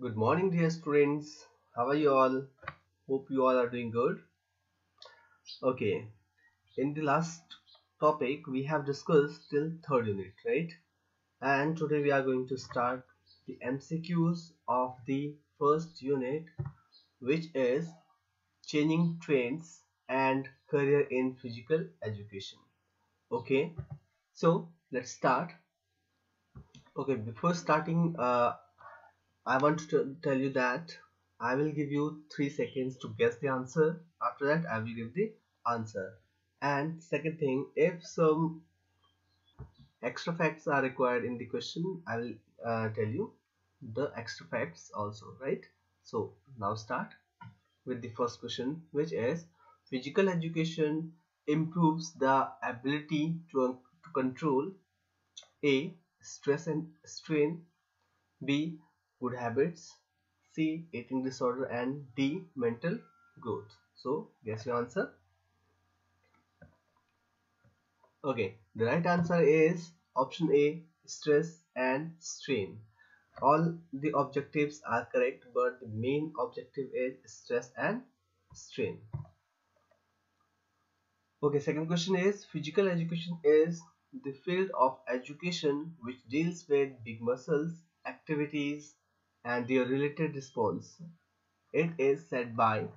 Good morning, dear students. How are you all? Hope you all are doing good. Okay, in the last topic, we have discussed till third unit, right? And today we are going to start the MCQs of the first unit, which is changing trends and career in physical education. Okay, so let's start. Okay, before starting, I want to tell you that I will give you 3 seconds to guess the answer. After that, I will give the answer. And second thing, if some extra facts are required in the question, I will tell you the extra facts also, right? So now start with the first question, which is physical education improves the ability to control A. Stress and strain, B. Good habits, C. Eating disorder, and D. Mental growth. So guess your answer. Okay, the right answer is option A, stress and strain. All the objectives are correct, but the main objective is stress and strain. Okay, second question is physical education is the field of education which deals with big muscles, activities, and their related response. It is said by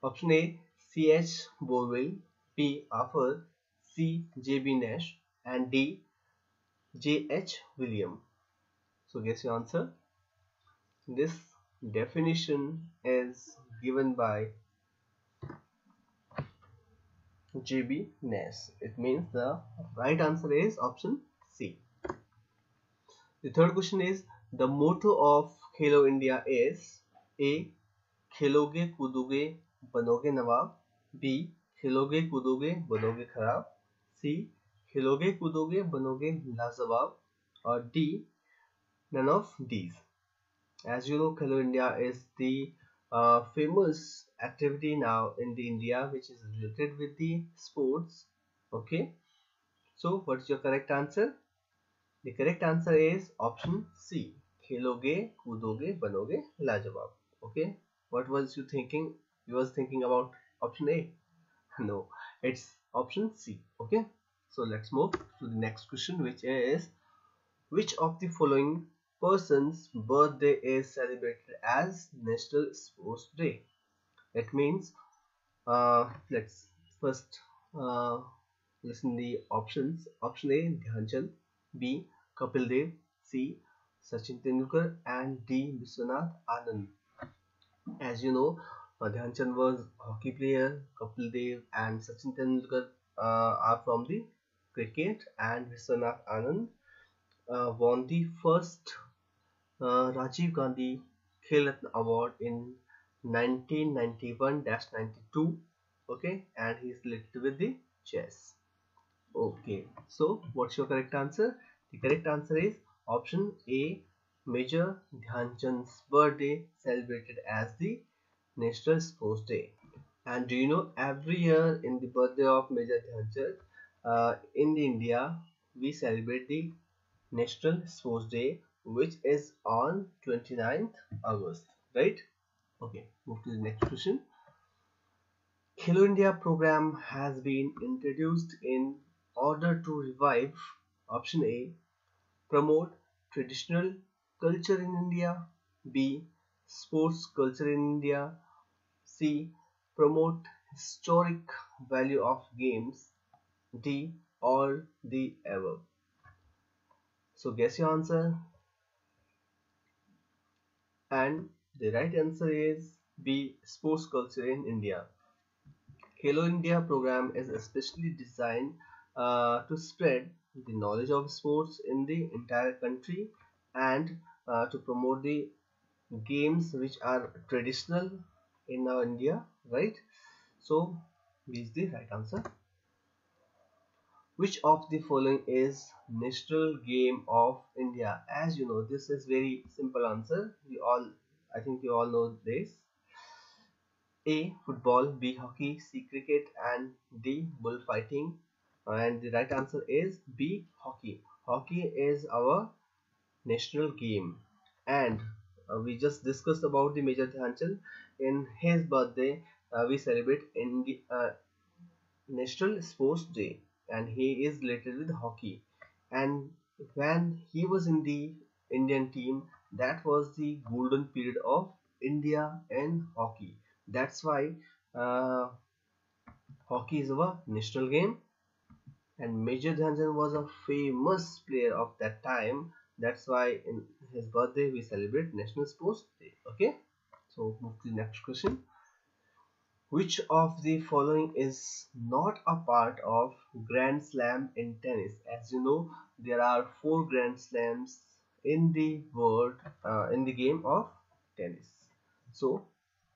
option A. C.H. Boville, B. Arthur, C. J.B. Nash, and D. J.H. William. So guess your answer. This definition is given by J.B. Nash. It means the right answer is option C. The third question is the motto of Khelo India is A. खेलोगे कूदोगे बनोगे नवाब, B खेलोगे कूदोगे बनोगे खराब, सी खेलोगे कूदोगे बनोगे लाजवाब, और D none of these. As you know, Khelo India is the famous activity now in the India which is related with the sports. Okay, so what's your correct answer? The correct answer is option C. खेलोगे कूदोगे बनोगे लाजवाब. Okay, what was you thinking? You was thinking about option A? No, it's option C. Okay, so let's move to the next question, which is which of the following person's birthday is celebrated as National Sports Day? It means let's first uh, listen the options. Option A, Dhyanchand, B. Kapil Dev, C. Sachin Tendulkar, and D. Vishwanath Anand. As you know, Dhyanchand was a hockey player, Kapil Dev and Sachin Tendulkar are from the cricket, and Vishwanath Anand won the first Rajiv Gandhi Khel Ratna Award in 1991-92. Okay, and he is related with the chess. Okay, so what's your correct answer? The correct answer is option A. Major Dhyanchand's birthday celebrated as the National Sports Day. And do you know every year in the birthday of Major Dhyanchand, in India we celebrate the National Sports Day, which is on 29th August, right? Okay, move to the next question. Khelo India program has been introduced in order to revive option A. Promote traditional culture in India, B. Sports culture in India, C. Promote historic value of games, D. All the above. So guess your answer, and the right answer is B. Sports culture in India. Khelo India program is especially designed to spread the knowledge of sports in the entire country and to promote the games which are traditional in India, right? So, this is the right answer. Which of the following is national game of India? As you know, this is very simple answer. I think you all know this. A. Football, B. Hockey, C. Cricket, and D. Bullfighting. And the right answer is B. Hockey. Hockey is our national game. And we just discussed about the Major Dhyan Chand. In his birthday, we celebrate National Sports Day, and he is related with hockey. And when he was in the Indian team, that was the golden period of India and hockey. That's why uh, hockey is our national game, and Major Dhyan Chand was a famous player of that time. That's why in his birthday we celebrate National Sports Day. Okay, so move to the next question. Which of the following is not a part of Grand Slam in tennis? As you know, there are four Grand Slams in the world in the game of tennis. So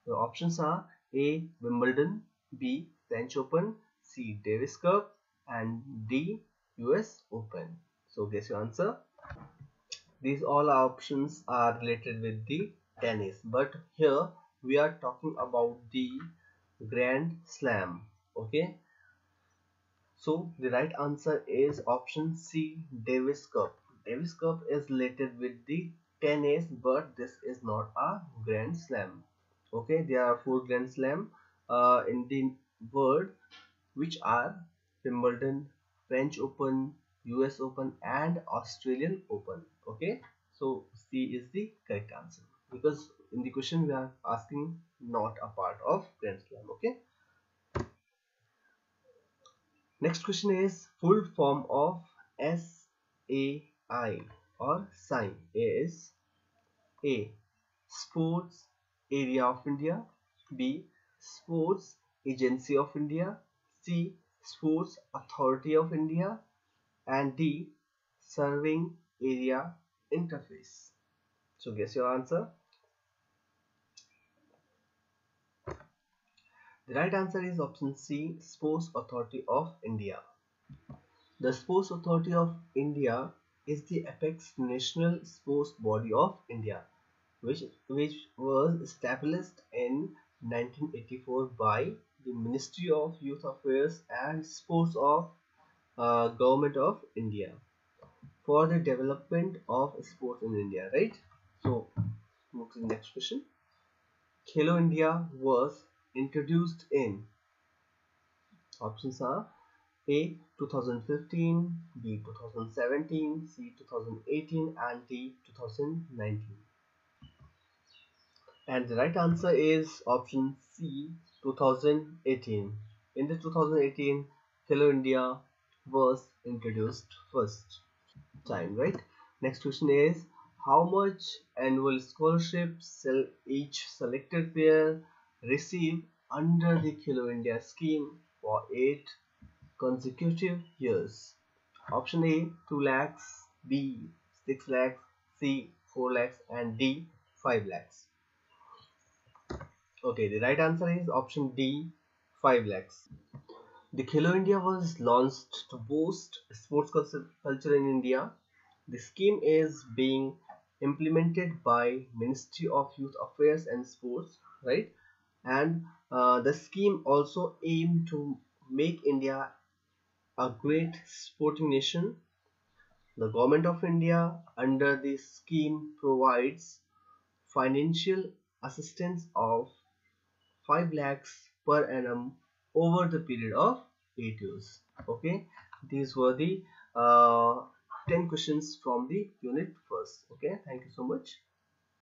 the options are A. Wimbledon, B. French Open, C. Davis Cup, and D. US Open. So guess your answer. These all options are related with the tennis, but here we are talking about the Grand Slam. Okay, so the right answer is option C, Davis Cup. Davis Cup is related with the tennis, but this is not a Grand Slam. Okay, there are four Grand Slam in the world, which are Wimbledon, French Open, US Open, and Australian Open. Okay, so C is the correct answer, because in the question we are asking not a part of Grand Slam. Okay, next question is full form of SAI or SAI is A. Sports Area of India, B. Sports Agency of India, C. Sports Authority of India, and D. Serving Area Interface. So guess your answer. The right answer is option C, Sports Authority of India. The Sports Authority of India is the apex national sports body of India, which was established in 1984 by the Ministry of Youth Affairs and Sports of Government of India for the development of sports in India, right? So, move to the next question. Khelo India was introduced in, options are A. 2015, B. 2017, C. 2018, and D. 2019. And the right answer is option C, 2018. In the 2018, Hello India was introduced first time, right? Next question is how much annual scholarship each selected player receive under the Hello India scheme for 8 consecutive years? Option A 2 lakhs, B 6 lakhs, C 4 lakhs, and D 5 lakhs. Okay, the right answer is option D, 5 lakhs. The Khelo India was launched to boost sports culture in India. The scheme is being implemented by Ministry of Youth Affairs and Sports, right? And the scheme also aimed to make India a great sporting nation. The Government of India under this scheme provides financial assistance of 5 lakhs per annum over the period of 8 years. Okay, these were the 10 questions from the unit first. Okay, thank you so much.